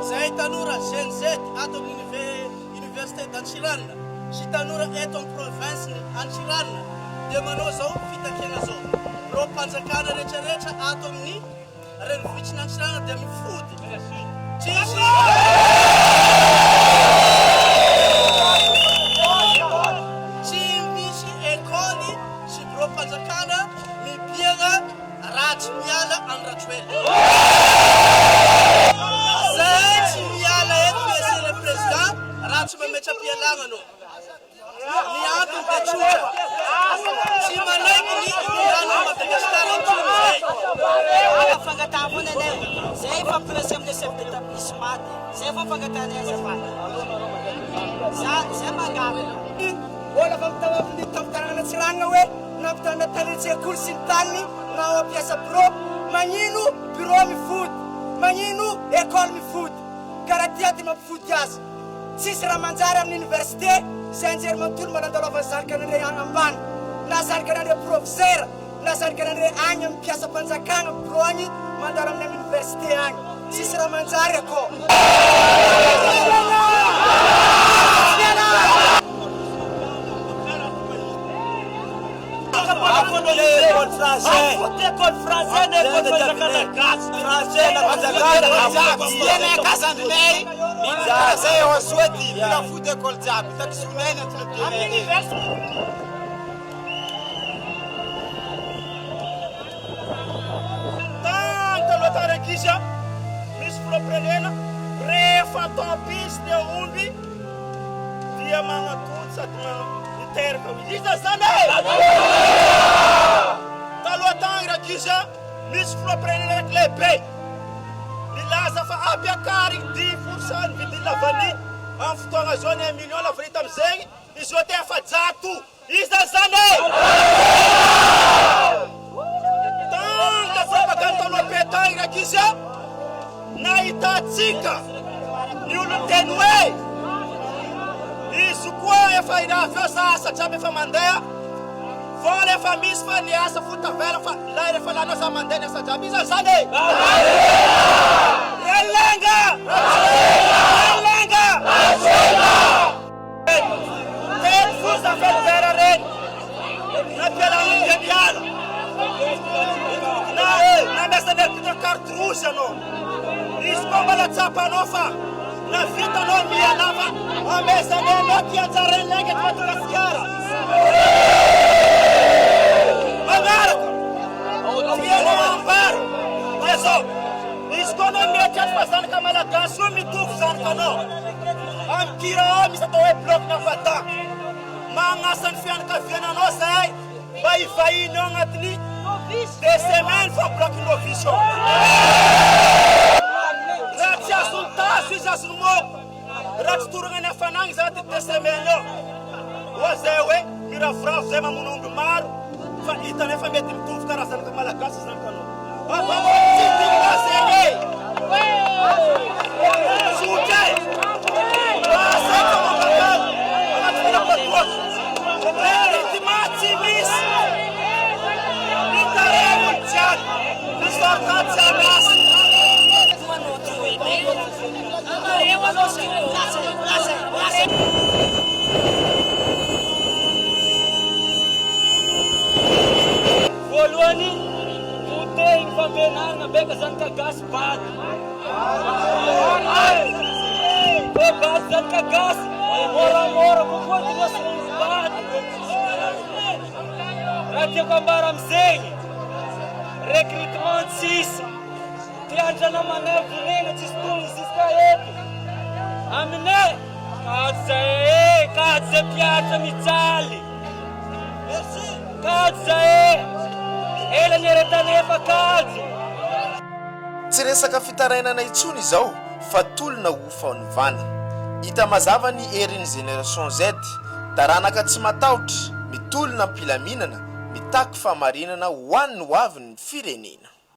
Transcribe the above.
Zay tanora Gen-Z ato amin'ny Université d'Antsiranana sy tanora eto amin'ny province Antsiranana dia manao zao fitakiana zao. Rô mpanjakana rehetrarehetra ato amin'ny renivohitr'i Antsiranana dia mifody. Tsy misy école sy rô mpanjakana mibiagna raha tsy miala andratroela. Tsy mametra-pialana anao. Ny antony dia tsotra. Tsy manaiky ny idirana Madagasikara intsony zay. Fangatahana anay. Zay fampilasy amin'ny chef d'établissement. Zay fampangatahana azafady. Zay mangavana. Mbola fampitanana tampitanana Antsiranana hoe nampitana tany an-tsekoly sy ny tany na ao ampiasa pro. Magnino bureau mifody. Magnino école mifody. Karaha ty mampifody azy. Tsisy raha manjary amin'ny université zay anjery manontolo manandalovana zarikan'andre agny ambany na zarikan'andre professeur na zarikan'andre agny amin'ny mpiasa mpanjakana pro agny mandalo amin'ny université agny tsisy raha manjary akao. L'école française. L'école française l'école mpanjakana gasy. Français na mpanjakana Yena kazanay. Zay ao Soety mila foty école jiaby takisonena Amin'ny taloha tarakisa misy filompirenena rehefa tapisy dia omby dia magnatody sady miteraka iza zany taloha tagny rakisa misy filompirenena raiky lehibe nilaza fa ampiakary 10% vidiny lavany amin'ny fotoagna zao 1 million lavany tamizegny izy io te afa-jato iza zany tanga propagande taloha be tagny rakisa nahitatsika ny olon-teny hoe izy koa efa inavy eo sasa jiaby efa mandeha vola efa misy fa ny asa fotavela fa la rehefa lanao za mandeha ny asa jiaby iza zany elenga teny fo zafely vera reny nampialana geniala na mesana pitra carte rouge anao izy koa mbola tsapanao fa na vitanao miana fa amesana anao tianjara elenga eto Madagasikara magnaraka tianao ambaro dia zao izy koa anao mety aty fa zanaka malagasy io mitovy zanakanao amin'ny kira ao misy atao hoe bloc na vata magnasa ny fianakaviananao zay mba hivahiny eo agnatiny 2 semaines fa bloc novice eo raha tsy azony taso izy azony moko raha tsy toragna ny hafanagny za ty 2 semaines eo oa zay hoe miravoravo zay mamono omby maro fa hitany efa mety mitovy karaha zanaka malagasy zanakanao abamotsitigna zegny sotray asaka mambakao anaty filapatoako retimatsy misy mitaremo jiany misortatsy amasy voalohany fotehigny fampianarana beka zanaka gasy bady fe bady zanaka gasy moramora kokoa ty nosiny bady raha tiako ambara amizegny recrutement tsisy tiandrana manay volena tsisy tony ziska eto aminay kady zay mpiatra mijaly kady zay ela ny aretanefa kady Tsy resaka fitarainana intsony izao fa tolona ho fanovana. Hita mazava ny erin'ny Génération Z, taranaka tsy matahotra, mitolona ampilaminana, mitaky famarinana ho an'ny hoavin'ny firenena.